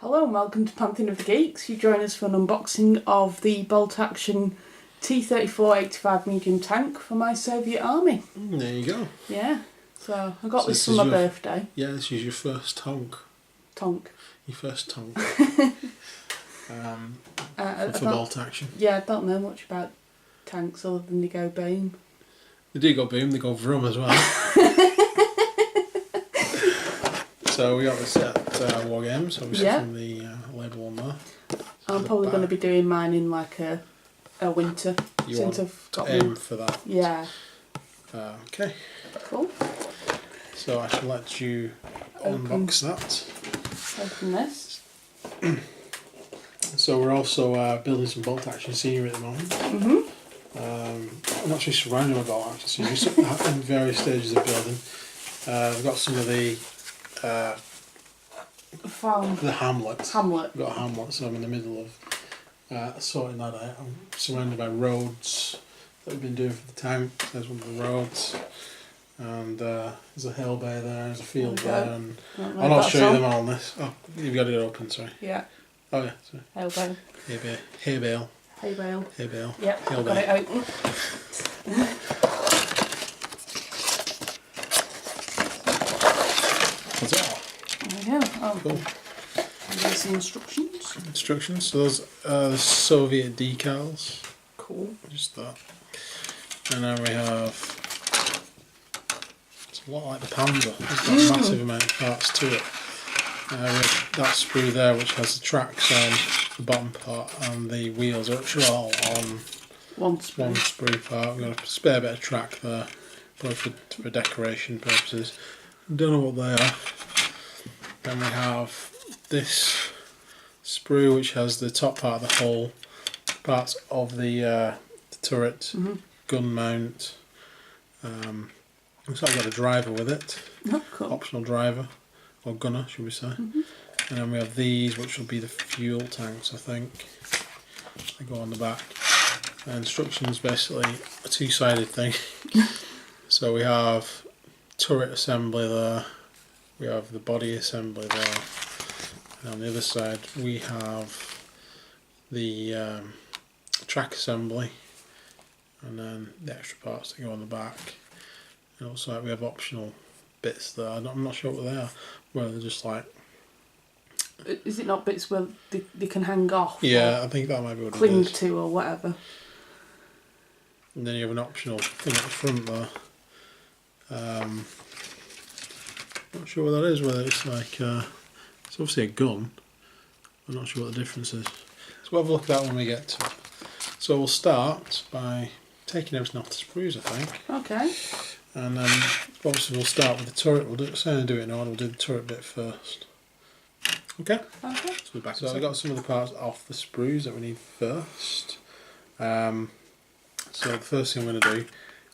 Hello and welcome to Pantheon of the Geeks. You join us for an unboxing of the bolt action T34 85 medium tank for my Soviet army. There you go. Yeah, so I got this for my birthday. Yeah, this is your first tonk. Tonk. Your first tonk. For bolt action. Yeah, I don't know much about tanks other than they go boom. They do go boom, they go vroom as well. So we got this at War Games, obviously from the label on there. I'm probably going to be doing mine in like a winter. You want to aim for that? Yeah. Okay. Cool. So I shall let you unbox that. Open this. So we're also building some bolt action scenery at the moment. I'm actually surrounded by bolt action scenery, so in various stages of building. We've got some of the hamlet. We've got a hamlet, so I'm in the middle of sorting that out. I'm surrounded by roads that we've been doing for the tank. There's one of the roads, and there's a hill bay there, there's a field there, and I'll not show you them all on this. Oh, you've got to get it open, sorry. Yeah. Oh yeah, sorry. Hill bale. Hay bale. Hay bale. Hay bale. Yep, Hill got it open. That's all. There we go. Oh, cool. There's the instructions. Instructions. So those are the Soviet decals. Cool. Just that. And then we have. It's a lot like the Panda. It's got a massive amount of parts to it. We have that sprue there, which has the tracks on the bottom part, and the wheels, which are all on one sprue part. We've got a spare bit of track there, both for decoration purposes. Don't know what they are. Then we have this sprue, which has the top part of the hull, parts of the turret, gun mount. Looks like I've got a driver with it. Oh, cool. Optional driver, or gunner, should we say. And then we have these, which will be the fuel tanks, I think. They go on the back. And instructions basically a two-sided thing. So we have turret assembly there, we have the body assembly there, and on the other side we have the track assembly, and then the extra parts that go on the back. And also we have optional bits there. I'm not sure what they are, where they're just like... Is it not bits where they can hang off? Yeah, I think that might be what it is. Cling to or whatever. And then you have an optional thing at the front there. Not sure what that is, whether it's like, it's obviously a gun. I'm not sure what the difference is. So we'll have a look at that when we get to it. So we'll start by taking everything off the sprues, I think. Okay. And then obviously we'll start with the turret. We'll do it in order. We'll do the turret bit first. Okay? Okay. So we're back. So I've got some of the parts off the sprues that we need first. So the first thing I'm going to do,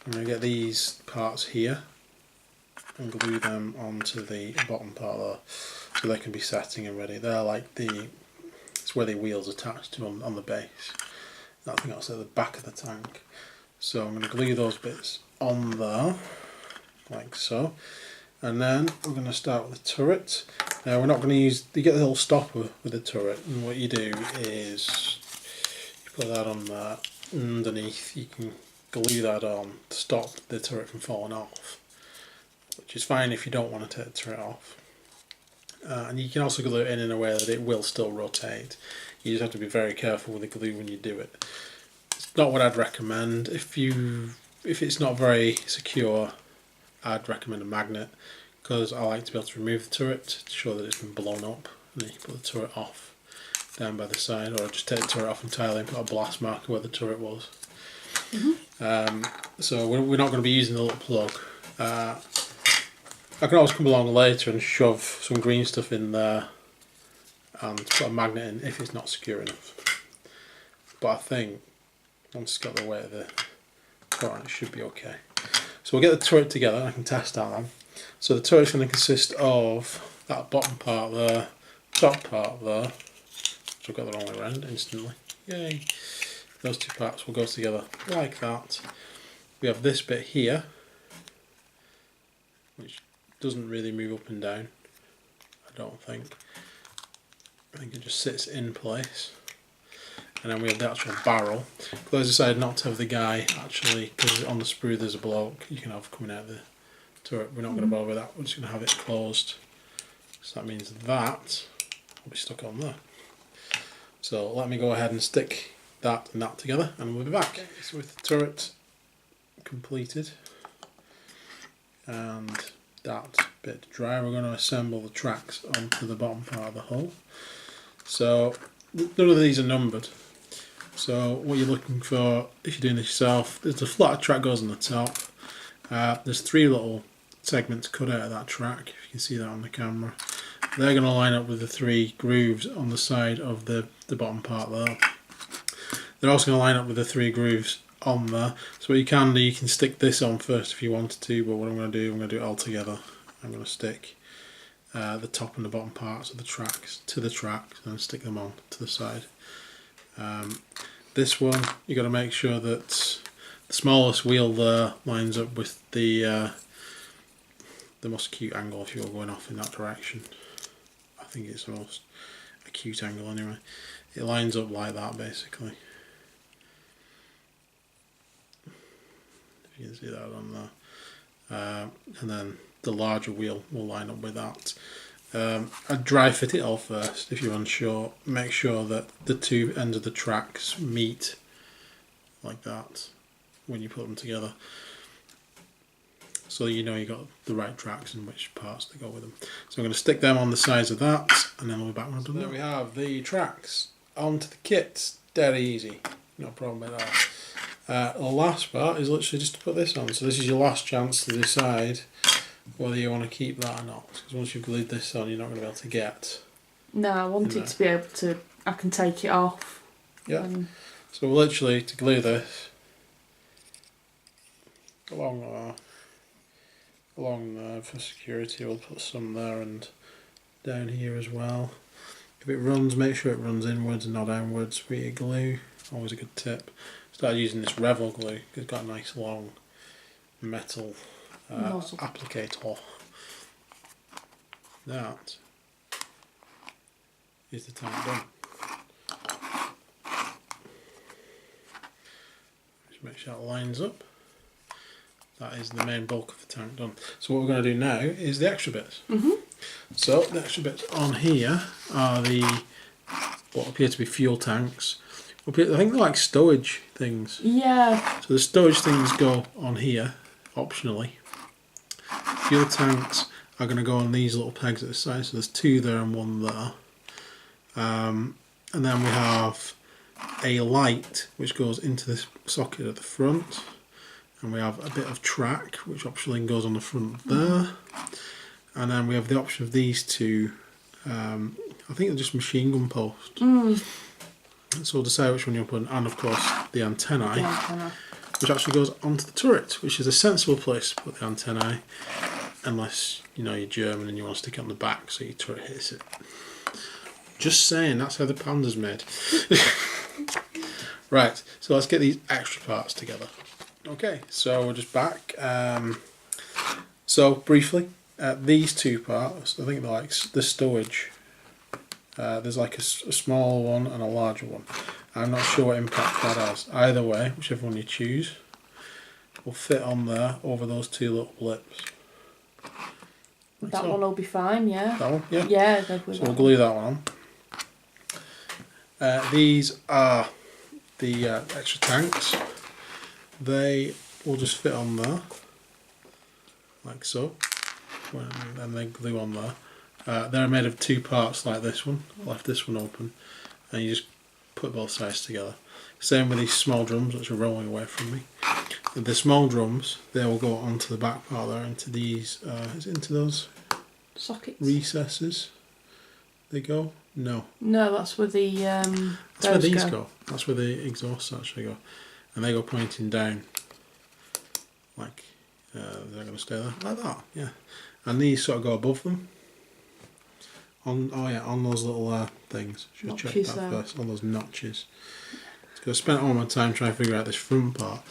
I'm going to get these parts here and glue them onto the bottom part there, so they can be setting and ready. They're like it's where the wheels attached to on the base. I think that's at the back of the tank. So I'm going to glue those bits on there, like so. And then we're going to start with the turret. Now we're not going to use, you get the little stopper with the turret, and what you do is you put that on there. Underneath you can glue that on to stop the turret from falling off, which is fine if you don't want to take the turret off. And you can also glue it in a way that it will still rotate. You just have to be very careful with the glue when you do it. It's not what I'd recommend. If it's not very secure, I'd recommend a magnet, because I like to be able to remove the turret to show that it's been blown up, and then you can put the turret off down by the side, or just take the turret off entirely and put a blast marker where the turret was. So we're not going to be using the little plug. I can always come along later and shove some green stuff in there and put a magnet in if it's not secure enough. But I think once it's got the weight of the turret, it should be okay. So we'll get the turret together and I can test that then. So the turret's going to consist of that bottom part there, top part there. So I've got the wrong way around instantly. Yay! Those two parts will go together like that. We have this bit here, which doesn't really move up and down, I don't think. I think it just sits in place. And then we have the actual barrel. Claire's decided not to have the guy actually, because on the sprue there's a bloke you can have coming out of the turret. We're not going to bother with that, we're just going to have it closed. So that means that will be stuck on there. So let me go ahead and stick that and that together and we'll be back. Okay, so with the turret completed and that bit dry, we're going to assemble the tracks onto the bottom part of the hull. So none of these are numbered. So what you're looking for, if you're doing this yourself, there's a flat track goes on the top. There's 3 little segments cut out of that track, if you can see that on the camera. They're going to line up with the 3 grooves on the side of the bottom part there. They're also going to line up with the 3 grooves on there. So what you can do, you can stick this on first if you wanted to, but what I'm going to do, I'm going to do it all together. I'm going to stick the top and the bottom parts of the tracks to the tracks and stick them on to the side. This one, you've got to make sure that the smallest wheel there lines up with the most acute angle if you're going off in that direction. I think it's the most acute angle anyway. It lines up like that basically. If you can see that on there. And then the larger wheel will line up with that. I'd dry fit it all first if you're unsure. Make sure that the 2 ends of the tracks meet like that when you put them together, so you know you got the right tracks and which parts to go with them. So I'm going to stick them on the sides of that and then we'll be back when I've done that. There we have the tracks onto the kit. Dead easy, no problem with that. The last part is literally just to put this on. So this is your last chance to decide whether you want to keep that or not, because once you've glued this on you're not going to be able to get. No, I want it to be able to, I can take it off. Yeah, so literally to glue this along there for security, we'll put some there and down here as well. If it runs, make sure it runs inwards and not downwards with your glue, always a good tip. Start using this Revel glue, it's got a nice long metal applicator. That is the tank done. Just make sure it lines up. That is the main bulk of the tank done. So what we're going to do now is the extra bits. So the extra bits on here are the what appear to be fuel tanks. I think they're like stowage things. Yeah. So the stowage things go on here optionally. Fuel tanks are going to go on these little pegs at the side, so there's 2 there and 1 there. And then we have a light which goes into this socket at the front, and we have a bit of track which optionally goes on the front there. And then we have the option of these 2, I think they're just machine gun posts. So we'll decide which one you'll put in, and of course the antennae. Which actually goes onto the turret, which is a sensible place to put the antennae, unless you know you're German and you want to stick it on the back so your turret hits it. Just saying, that's how the Panda's made. Right, so let's get these extra parts together. Okay, so we're just back. So briefly, these 2 parts, I think they're like the stowage. There's like a small one and a larger one. I'm not sure what impact that has. Either way, whichever one you choose, will fit on there over those 2 little blips. Like that so. one will be fine, yeah. That one? Yeah. Yeah, so we'll glue that one on. These are the extra tanks. They will just fit on there, like so, and they glue on there. They're made of 2 parts like this one. I left this one open, and you just put both sides together. Same with these small drums which are rolling away from me. The small drums, they will go onto the back part there, into these, is it into those sockets, recesses they go? No. No, that's where the that's where these go. That's where the exhausts actually go. And they go pointing down. Like, they're going to stay there, like that, yeah. And these sort of go above them. On those little things. Should check that first. On those notches. Because I spent all my time trying to figure out this front part.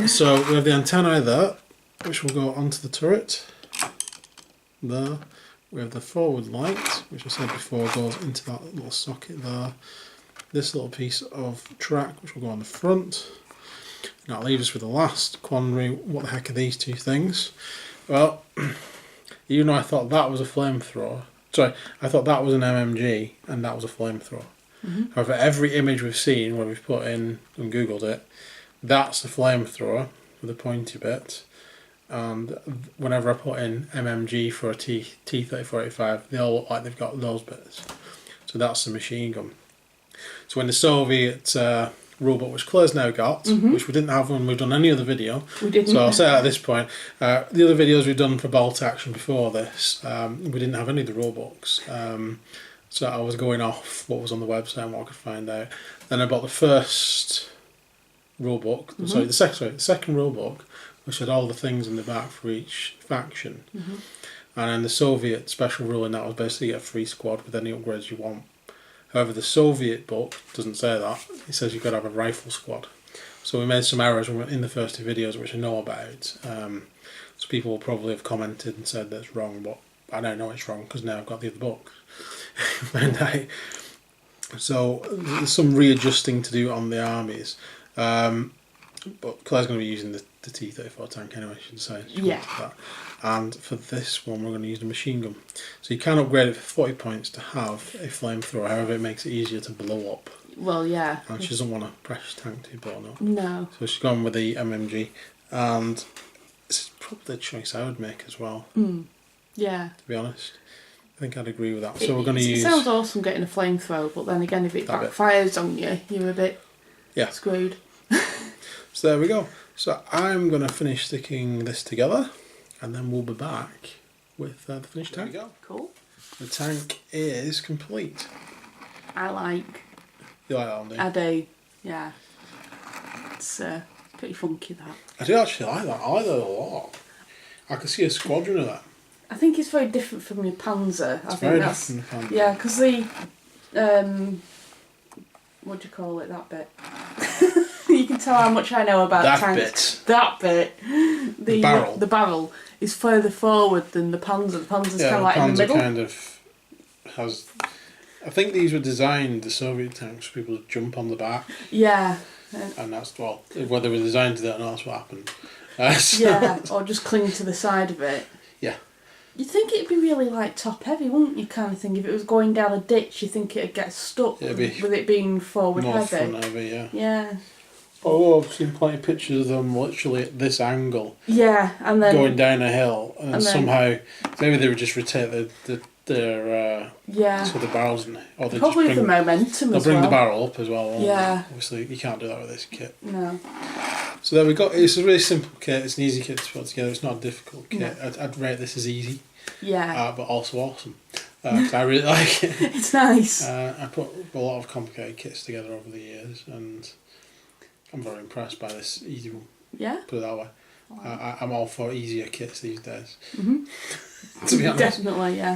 So we have the antennae there, which will go onto the turret. There. We have the forward light, which I said before goes into that little socket there. This little piece of track, which will go on the front. And that leaves us with the last quandary. What the heck are these two things? Well, even though I thought that was a flamethrower, sorry, I thought that was an MMG and that was a flamethrower. However, every image we've seen where we've put in and Googled it, that's the flamethrower with the pointy bit. And whenever I put in MMG for a T3485, they all look like they've got those bits. So that's the machine gun. So when the Soviet rulebook, which Claire's now got, which we didn't have when we've done any other video. We didn't. So I'll say at this point, the other videos we've done for bolt action before this, we didn't have any of the rulebooks. So I was going off what was on the website and what I could find out. Then I bought the first rulebook, sorry, the second rulebook, which had all the things in the back for each faction. And then the Soviet special ruling, that was basically a free squad with any upgrades you want. However, the Soviet book doesn't say that. It says you've got to have a rifle squad. So we made some errors in the first two videos, which I know about. So people will probably have commented and said that's wrong, but I don't know it's wrong because now I've got the other book. So there's some readjusting to do on the armies. But Claire's going to be using the T34 tank anyway, she decided. Yeah. That. And for this one, we're going to use the machine gun. So you can upgrade it for 40 points to have a flamethrower, however, it makes it easier to blow up. Well, yeah. And she doesn't want a precious tank to be blown up. No. So she's gone with the MMG. And this is probably the choice I would make as well, Yeah. to be honest. I think I'd agree with that. So we're going to use... It sounds awesome getting a flamethrower, but then again, if it backfires on you, you're a bit screwed. So there we go. So I'm going to finish sticking this together and then we'll be back with the finished tank. There we go. Cool. The tank is complete. I like. You like that one, do you? I do, yeah. It's pretty funky, that. I do actually like that. I like that a lot. I could see a squadron of that. I think it's very different from your Panzer. It's very different from the Panzer. Yeah, because the... what do you call it, that bit? You can tell how much I know about tanks. That bit. The barrel. The barrel is further forward than the Panzer. The Panzer's kind of like in the middle. Kind of has... I think these were designed, the Soviet tanks, for people to jump on the back. Yeah. And that's, well, whether they were designed to do that or not, that's what happened. Yeah, or just cling to the side of it. Yeah. You'd think it'd be really like top heavy, wouldn't you, kind of thing? If it was going down a ditch, you think it'd get stuck with it being forward more heavy. Front heavy, yeah. Yeah. Oh, I've seen plenty of pictures of them literally at this angle. Yeah, and then... going down a hill, and then somehow, maybe they would just rotate their so the barrels, or they probably just bring, the momentum they'll as bring well. the barrel up as well. Yeah. Obviously, you can't do that with this kit. No. So there we go. It's a really simple kit. It's an easy kit to put together. It's not a difficult kit. No. I'd rate this as easy. Yeah. But also awesome. Cause I really like it. It's nice. I put a lot of complicated kits together over the years, and I'm very impressed by this easy one. Yeah. Put it that way. Wow. I'm all for easier kits these days. To be honest. Definitely, yeah.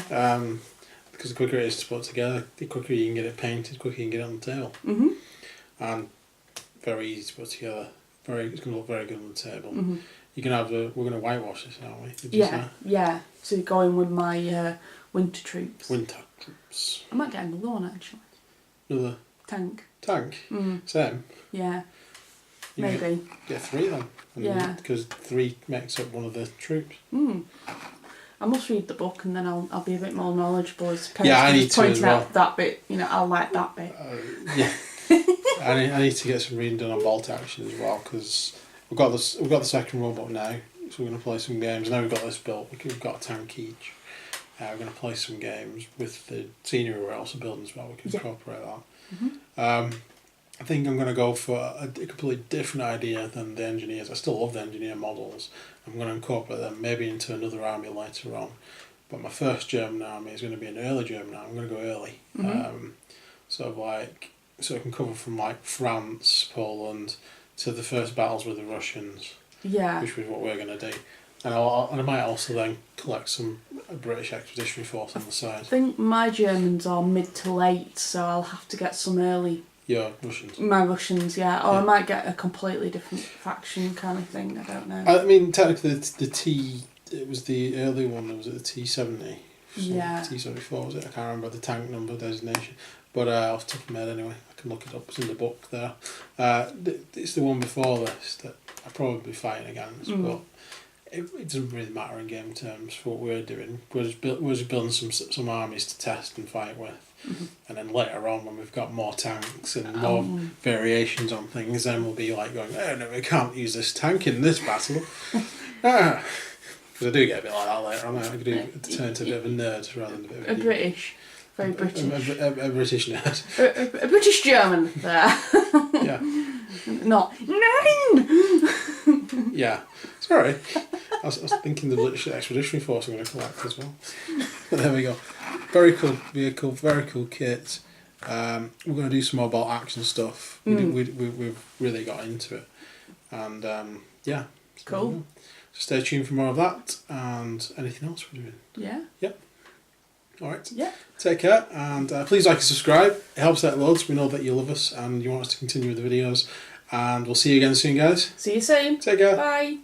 Because the quicker it is to put together, the quicker you can get it painted, the quicker you can get it on the table. And very easy to put together. It's going to look very good on the table. You can have we're going to whitewash this, aren't we? Did you say? Yeah. So going with my winter troops. Winter troops. I might get another one actually. Another tank. Tank. Same. Yeah. Maybe. Get 3 then. Yeah. Because 3 makes up one of the troops. I must read the book and then I'll be a bit more knowledgeable as opposed I need to pointing as well. out that bit. You know, I'll like that bit. Yeah. I need to get some reading done on bolt action as well, because we've got the second robot now, so we're going to play some games. Now we've got this built, we've got a tank each. We're going to play some games with the scenery we're also building as well. We can incorporate that. I think I'm going to go for a completely different idea than the engineers. I still love the engineer models. I'm going to incorporate them maybe into another army later on. But my first German army is going to be an early German army. I'm going to go early. Sort of like, so I can cover from like France, Poland, to the first battles with the Russians. Yeah. Which is what we're going to do. And I might also then collect some British Expeditionary Force on the side. I think my Germans are mid to late, so I'll have to get some early. Your Russians? My Russians, yeah. Or I might get a completely different faction kind of thing, I don't know. I mean, technically it was the early one, was it the T-70? Yeah. T34 was it? I can't remember the tank number designation. But off the top of my head anyway, I can look it up. It's in the book there. It's the one before this that I'd probably be fighting against, but it doesn't really matter in game terms for what we're doing. We're just building some armies to test and fight with. And then later on, when we've got more tanks and more variations on things, then we'll be like going, oh no, we can't use this tank in this battle. Because I do get a bit like that later on. I do turn to a bit of a nerd rather than a bit of British. Very British. A British nerd. A British German there. Yeah. Not 9! Yeah. Sorry. I was thinking the British Expeditionary Force are going to collect as well. But there we go. Very cool vehicle, very cool kit. We're going to do some more bolt action stuff. We've really got into it. And yeah. Cool. So stay tuned for more of that and anything else we're doing. Yeah. Yep. Alright. Yeah. Take care and please like and subscribe. It helps out loads. We know that you love us and you want us to continue with the videos. And we'll see you again soon, guys. See you soon. Take care. Bye.